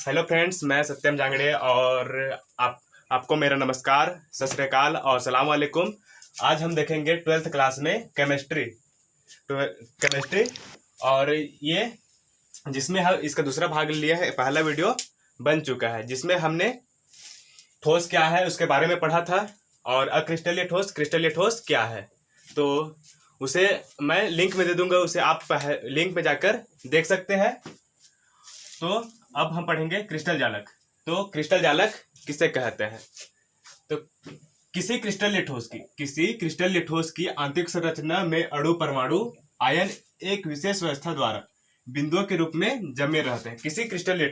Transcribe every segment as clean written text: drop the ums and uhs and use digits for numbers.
Hello friends, मैं सत्यम जांगड़े और आपको मेरा नमस्कार, सत श्री अकाल और सलाम वालेकुम। आज हम देखेंगे 12th क्लास में केमिस्ट्री और ये जिसमें हम इसका दूसरा भाग लिया है। पहला वीडियो बन चुका है जिसमें हमने ठोस क्या है उसके बारे में पढ़ा था और अक्रिस्टलीय ठोस क्रिस्टलीय ठोस क्या है। तो उसे मैं लिंक में दे दूंगा, उसे आप लिंक पे जाकर देख सकते हैं। तो अब हम पढ़ेंगे क्रिस्टल जालक। तो क्रिस्टल जालक किसे कहते हैं? तो किसी क्रिस्टलीय ठोस की आंतरिक संरचना में अणु परमाणु आयन एक विशेष व्यवस्था द्वारा बिंदुओं के रूप में जमे रहते हैं। किसी क्रिस्टलीय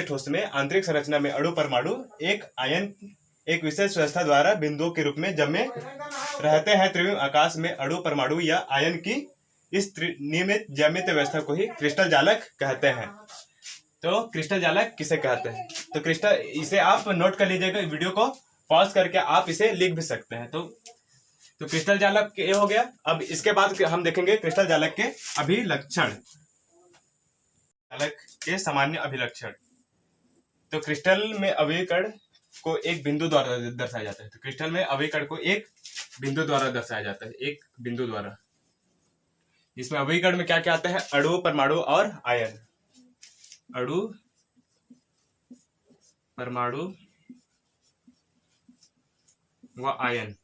ठोस में आंतरिक संरचना में अणु परमाणु एक विशेष व्यवस्था द्वारा बिंदुओं के रूप में जमे रहते हैं। त्रिविम आकाश में अणु परमाणु या आयन की इस नियमित ज्यामितीय व्यवस्था को ही क्रिस्टल जालक कहते हैं। तो क्रिस्टल जालक किसे कहते हैं? तो इसे आप नोट कर लीजिएगा, वीडियो को पॉज करके आप इसे लिख भी सकते हैं। तो क्रिस्टल जालक ये हो गया। अब इसके बाद हम देखेंगे क्रिस्टल जालक के अभिलक्षण, जालक के सामान्य अभिलक्षण। तो क्रिस्टल में अवयवी कण को एक बिंदु द्वारा दर्शाया जाता है। तो क्रिस्टल में अवयवी कण को एक बिंदु द्वारा दर्शाया जाता है, एक बिंदु द्वारा। इसमें अवयवी कण में क्या क्या आता है? अणु परमाणु और आयन। अणु परमाणु व आयन।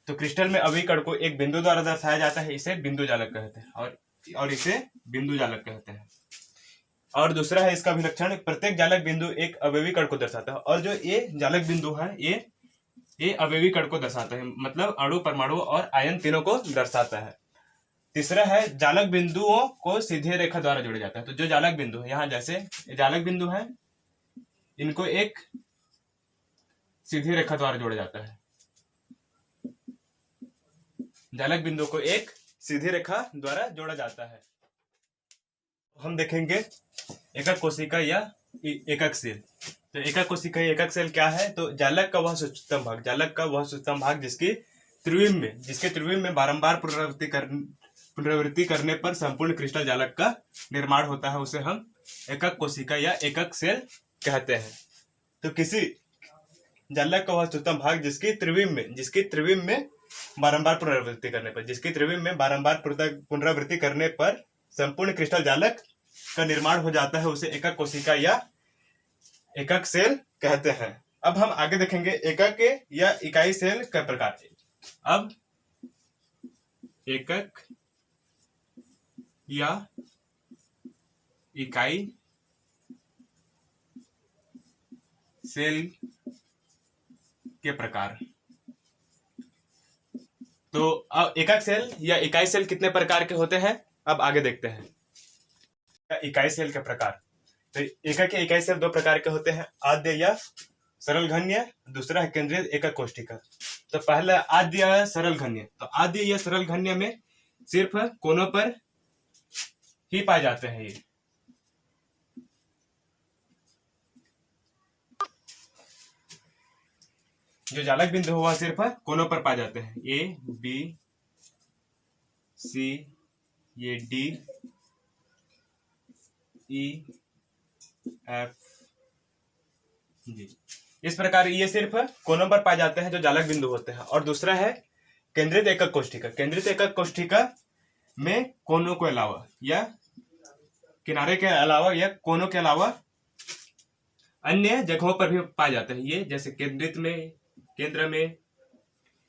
तो क्रिस्टल में अवयवी कण को एक बिंदु द्वारा दर्शाया जाता है, इसे बिंदु जालक कहते हैं और इसे बिंदु जालक कहते हैं। और दूसरा है इसका अभिलक्षण, प्रत्येक जालक बिंदु एक अवयवी कण को दर्शाता है। और जो ये जालक बिंदु है ये अवयवी कण को दर्शाता है, मतलब अणु परमाणु और आयन तीनों को दर्शाता है। तीसरा है जालक बिंदुओं को सीधे रेखा द्वारा जोड़ा जाता है। तो जो जालक बिंदु है, यहाँ जैसे जालक बिंदु है, इनको एक सीधी रेखा द्वारा जोड़ा जाता है। जालक बिंदु को एक सीधी रेखा द्वारा जोड़ा जाता है। हम देखेंगे एकक कोशिका या एकक सेल। तो एकक कोशिका या एकक सेल क्या है? तो जालक का वह सूक्ष्मतम भाग जिसके त्रिविम में बारंबार पुनरावृत्ति करने पर संपूर्ण क्रिस्टल जालक का निर्माण होता है, उसे हम एकक कोशिका या एकक सेल कहते हैं। तो किसी जालक का वह सूक्ष्मतम भाग जिसकी त्रिविम में बारंबार पुनरावृत्ति करने पर संपूर्ण क्रिस्टल जालक का निर्माण हो जाता है, उसे एकक कोशिका या एकक सेल कहते हैं। अब हम आगे देखेंगे एकक या इकाई सेल का प्रकार। अब एकक या इकाई सेल के प्रकार। तो अब एकक सेल या इकाई सेल कितने प्रकार के होते हैं, अब आगे देखते हैं। इकाई सेल के प्रकार। तो एकक या इकाई सेल दो प्रकार के होते हैं, आद्य या सरल घन्य, दूसरा है केंद्रित एकक कोशिका। तो पहला आद्य या सरल घन्य। तो आद्य या सरल घन्य में सिर्फ कोनों पर ही पाए जाते हैं। ये जो जालक बिंदु हुआ सिर्फ कोनों पर पाए जाते हैं, ए बी सी, ये डी ई एफ जी। इस प्रकार ये सिर्फ कोनों पर पाए जाते हैं जो जालक बिंदु होते हैं। और दूसरा है केंद्रित एकक कोशिका। केंद्रित एकक कोशिका में कोनों के अलावा या किनारे के अलावा या कोनों के अलावा अन्य जगहों पर भी पाए जाते हैं। ये जैसे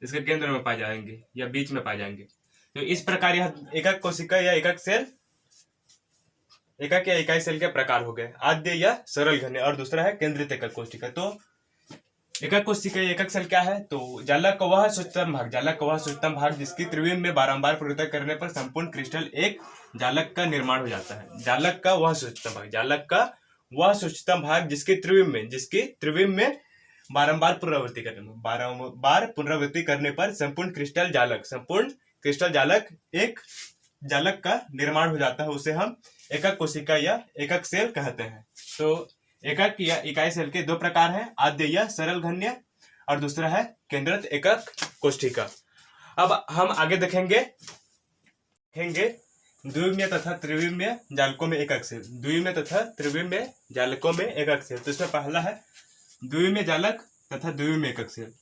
इसके केंद्र में पाए जाएंगे या बीच में पाए जाएंगे। तो इस प्रकार यह एकक कोशिका या एकक या इकाई सेल के प्रकार हो गए, आद्य या सरल घन्य और दूसरा है केंद्रित एकक कोशिका। तो एकक कोशिका या एकक सेल क्या है? तो जालक का वह सूक्ष्मतम भाग जिसकी त्रिविम में बारंबार पुनरावृत्ति करने पर संपूर्ण क्रिस्टल एक जालक का निर्माण हो जाता है। जालक का वह सूक्ष्मतम भाग जिसकी त्रिविम में बारंबार पुनरावृत्ति करने पर संपूर्ण क्रिस्टल जालक एक जालक का निर्माण हो जाता है, उसे हम एकक कोशिका या एकक सेल कहते हैं। तो एकक या इकाई सेल के दो प्रकार हैं, आद्य या सरल घन्य और दूसरा है केंद्रित एकक कोशिका। अब हम आगे देखेंगे देखेंगे द्विविमीय तथा त्रिविमीय जालकों में एकक सेल। द्विविमीय तथा त्रिविमीय जालकों में एकक सेल। तो इसमें पहला है द्विविमीय जालक तथा द्विविमीय एकक सेल।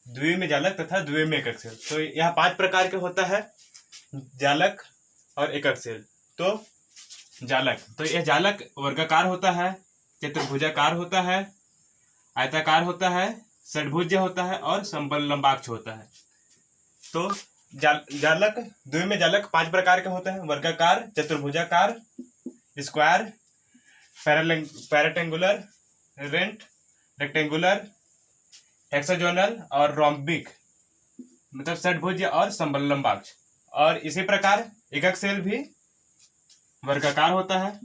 द्विविमीय जालक तथा द्विविमीय एकक सेल। तो यह 5 प्रकार के होता है जालक और एकक सेल। तो जालक, तो यह जालक वर्गाकार होता है, चतुर्भुजाकार होता है, आयताकार होता है, षड्भुज होता है और समलंबाक्ष होता है। तो जालक, द्विविमीय जालक 5 प्रकार के होते हैं, वर्गाकार, चतुर्भुजाकार, स्क्वायर, पैरेक्टेंगुलर, रेक्टेंगुलर, हेक्सागोनल और रोम्बिक, मतलब षड्भुज और समलंबाक्ष। और इसी प्रकार एकक सेल भी वर्गाकार होता है,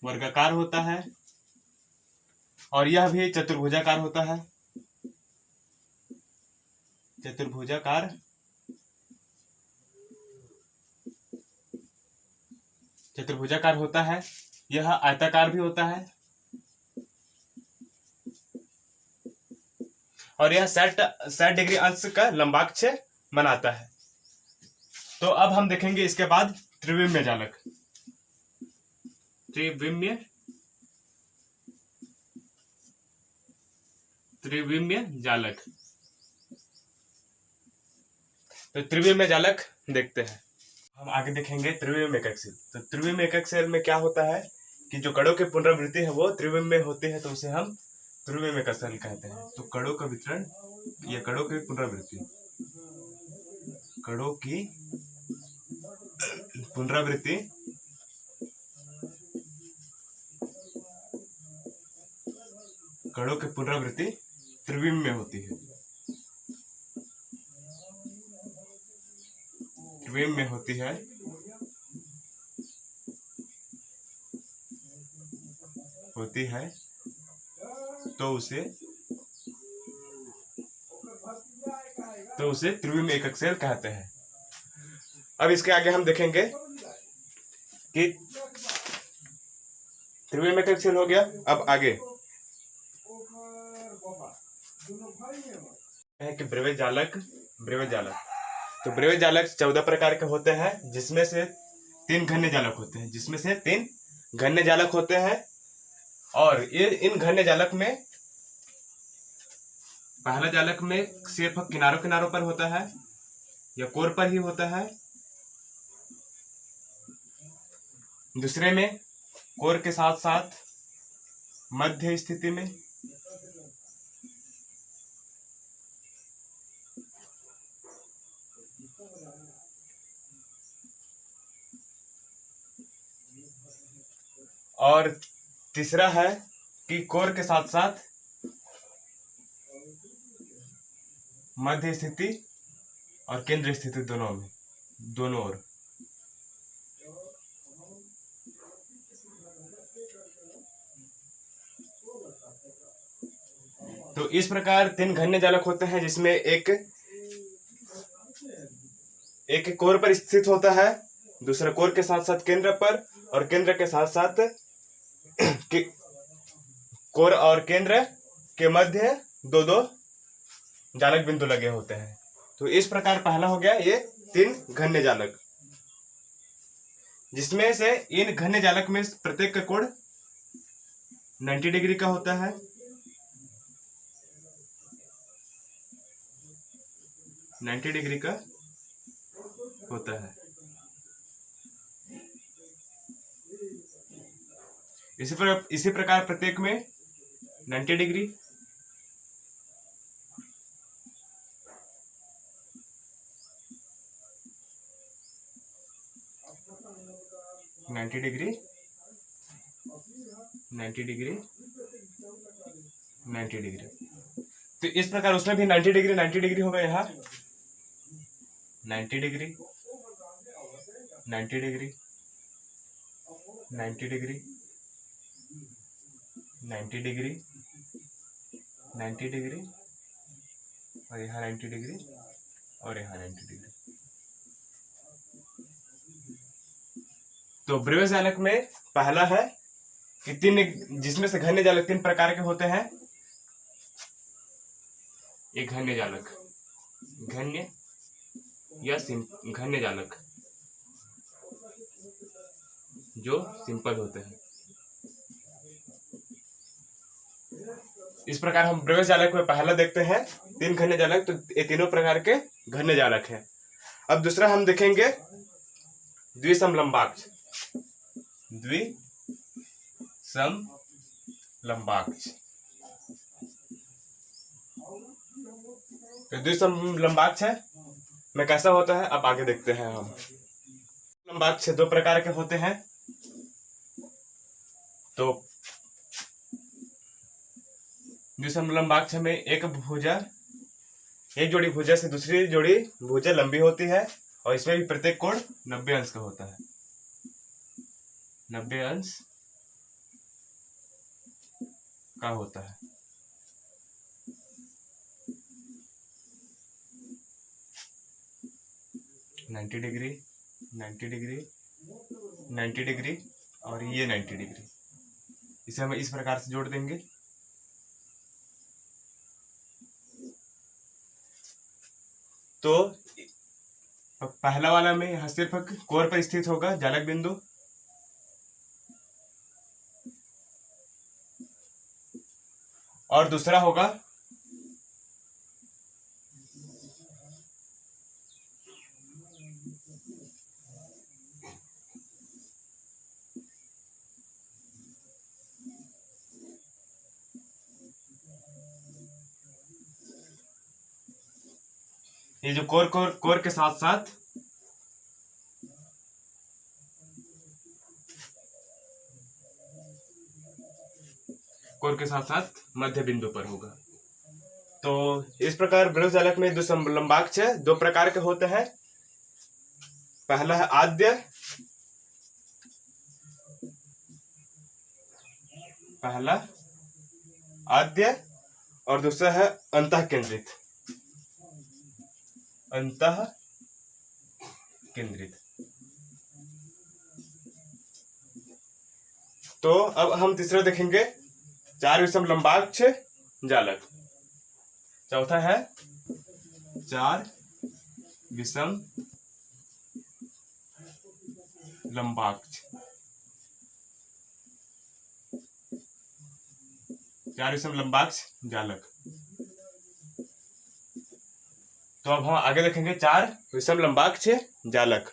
वर्गाकार होता है, और यह भी चतुर्भुजाकार होता है, चतुर्भुजाकार, चतुर्भुजाकार होता है। यह आयताकार भी होता है और यह 60 डिग्री अंश का लंबाक्ष बनाता है। तो अब हम देखेंगे इसके बाद त्रिविमीय जालक। त्रिविमीय जालक। तो त्रिविमीय जालक देखते हैं। हम आगे देखेंगे त्रिविमीय एकक सेल। तो त्रिविमीय एकक सेल में क्या होता है कि जो कणों की पुनरावृत्ति है वो त्रिविमीय होती है, तो उसे हम त्रिविमीय एकक सेल कहते हैं। तो कणों का वितरण या कणों की पुनरावृत्ति, कणों की पुनरावृत्ति कणों की पुनरावृत्ति त्रिविमीय होती है, त्रिविमीय होती है। तो उसे त्रिविमीय एकक सेल कहते हैं। अब इसके आगे हम देखेंगे कि त्रिविमीय एकक सेल हो गया। अब आगे है कि ब्रेविज जालक। ब्रेविज जालक, तो ब्रेविज जालक 14 प्रकार के होते हैं, जिसमें से 3 घन्य जालक होते हैं, जिसमें से 3 घन्य जालक होते हैं। और इन घन्य जालक में पहला जालक में सिर्फ किनारों किनारों पर होता है या कोर पर ही होता है। दूसरे में कोर के साथ साथ मध्य स्थिति में, और तीसरा है कि कोर के साथ साथ मध्य स्थिति और केंद्र स्थिति दोनों ओर। तो इस प्रकार 3 घन्य जालक होते हैं, जिसमें एक कोर पर स्थित होता है, दूसरा कोर के साथ साथ केंद्र पर, और केंद्र के साथ साथ कोर और केंद्र के मध्य 2 जालक बिंदु लगे होते हैं। तो इस प्रकार पहला हो गया ये 3 घन्य जालक, जिसमें से इन घन्य जालक में प्रत्येक का कोण 90 डिग्री का होता है। इसी प्रकार प्रत्येक में 90 डिग्री, तो इस प्रकार उसमें भी 90 डिग्री होगा। यहाँ 90 degree, 90 degree, 90 degree, 90 degree, 90 degree, और यहाँ 90 डिग्री, और यहाँ 90 डिग्री। तो ब्रेविज जालक में पहला है कि 3, जिसमें से घन्य जालक 3 प्रकार के होते हैं। एक घन्य जालक, घन्य या घन्य जालक जो सिंपल होते हैं। इस प्रकार हम प्रवेश जालक में पहला देखते हैं 3 घन्य जालक, तो ये तीनों प्रकार के घन्य जालक हैं। अब दूसरा हम देखेंगे द्विसमलंबाक्ष। द्विसमलंबाक्ष तो द्विसमलंबाक्ष है में कैसा होता है अब आगे देखते हैं हम। लंबाक्ष 2 प्रकार के होते हैं। तो द्विसमलंबाक्ष में एक जोड़ी भुजा से दूसरी जोड़ी भुजा लंबी होती है और इसमें भी प्रत्येक कोण 90 अंश का होता है। 90 अंश का होता है। नाइन्टी डिग्री 90 डिग्री 90 डिग्री और ये 90 डिग्री, इसे हम इस प्रकार से जोड़ देंगे। तो पहला वाला में यहां सिर्फ कोर पर स्थित होगा जालक बिंदु, और दूसरा होगा ये जो कोर के साथ साथ मध्य बिंदु पर होगा। तो इस प्रकार बृहद जालक में द्विसमलंबाक्ष 2 प्रकार के होते हैं। पहला है आद्य और दूसरा है अंतः केंद्रित। तो अब हम तीसरा देखेंगे 4 विषमलंबाक्ष जालक। चौथा है 4 विषमलंबाक्ष। 4 विषमलंबाक्ष जालक। तो अब हम आगे देखेंगे 4 विषमलंबाक्ष जालक।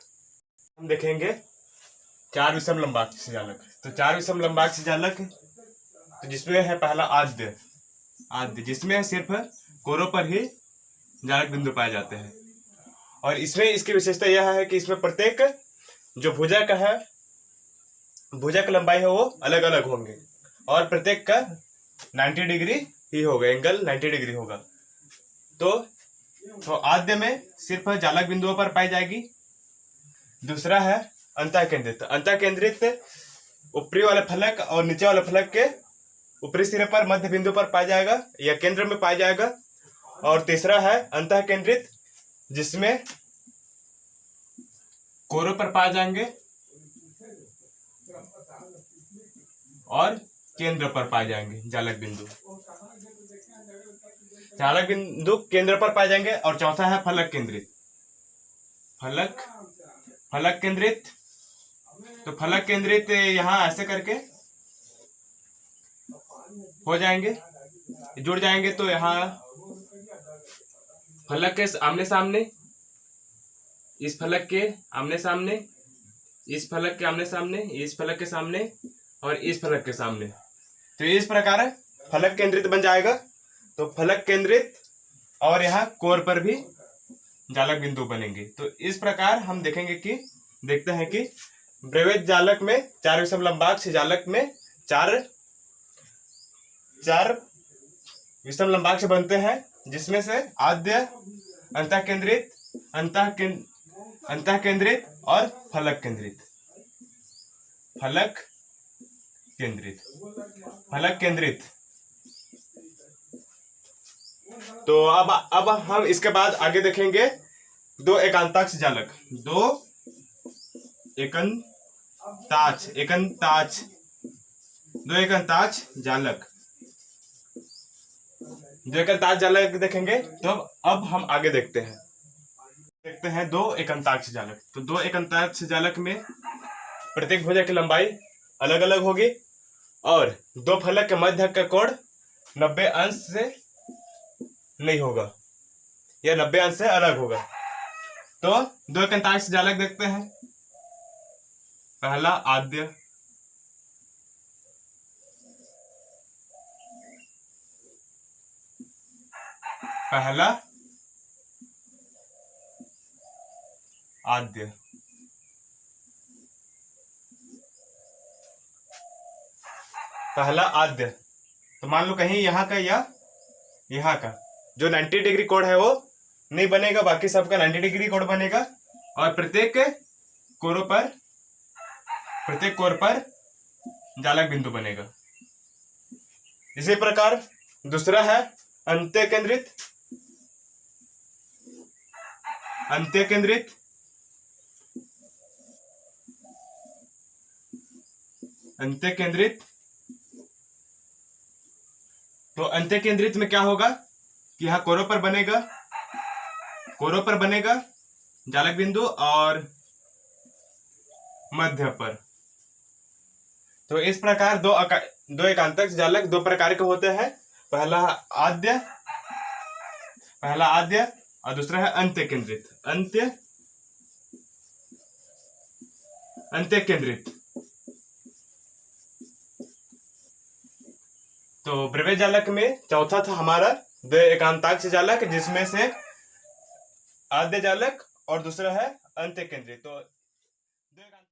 हम देखेंगे 4 विषमलंबाक्ष जालक। तो 4 विषमलंबाक्ष जालक तो जिसमें है पहला आद्य, जिसमें सिर्फ कोरों पर ही जालक बिंदु पाए जाते हैं। और इसमें इसकी विशेषता यह है कि इसमें प्रत्येक जो भुजा का लंबाई है वो अलग अलग होंगे और प्रत्येक का 90 डिग्री ही होगा, एंगल 90 डिग्री होगा। तो आद्य में सिर्फ जालक बिंदुओं पर पाई जाएगी। दूसरा है अंतः केंद्रित ऊपरी वाले फलक और नीचे वाले फलक के ऊपरी सिरे पर मध्य बिंदु पर पाया जाएगा या केंद्र में पाया जाएगा। और तीसरा है अंतः केंद्रित, जिसमें कोरों पर पाए जाएंगे और केंद्र पर पाए जाएंगे जालक बिंदु केंद्र पर पाए जाएंगे। और चौथा है फलक केंद्रित। तो फलक केंद्रित यहां ऐसे करके हो जाएंगे, जुड़ जाएंगे। तो यहाँ फलक के आमने सामने, इस फलक के आमने सामने, इस फलक के आमने सामने, इस फलक के सामने और इस फलक के सामने। तो इस प्रकार फलक केंद्रित बन जाएगा। तो फलक केंद्रित और यहाँ कोर पर भी जालक बिंदु बनेंगे। तो इस प्रकार हम देखते हैं कि ब्रेवेज जालक में 4 विषमलंबाक्ष जालक में चार विषमलंबाक्ष बनते हैं, जिसमें से आद्य, अंतः केंद्रित और फलक केंद्रित। तो अब हम इसके बाद आगे देखेंगे 2 एकांताक्ष जालक। 2 एकांताक्ष जालक। 2 एकांताक्ष जालक देखेंगे। तो अब हम आगे देखते हैं। देखते हैं दो एकांताक्ष जालक। तो दो एकांताक्ष जालक में प्रत्येक भुजा की लंबाई अलग अलग होगी और दो फलक के मध्य का कोण 90 अंश से नहीं होगा, यह 90 अंश से अलग होगा। तो दो एकांताक्ष जालक देखते हैं। पहला आद्य, पहला आद्य, पहला आद्य। तो मान लो कहीं यहाँ का या यहाँ का जो 90 डिग्री कोण है वो नहीं बनेगा, बाकी सबका 90 डिग्री कोण बनेगा और प्रत्येक कोर पर जालक बिंदु बनेगा। इसी प्रकार दूसरा है अंत्य केंद्रित। अंत्य केंद्रित अंत्य केंद्रित तो अंत्य केंद्रित में क्या होगा कि यहाँ कोरों पर बनेगा जालक बिंदु और मध्य पर। तो इस प्रकार दो एकांतक जालक दो प्रकार के होते हैं। पहला आद्य और दूसरा है अंत्य केंद्रित। अंत्य केंद्रित। तो ब्रह्म जालक में चौथा था हमारा दो एकांताक्ष जालक, जिसमें से आद्य जालक और दूसरा है अंत्य केंद्रित। तो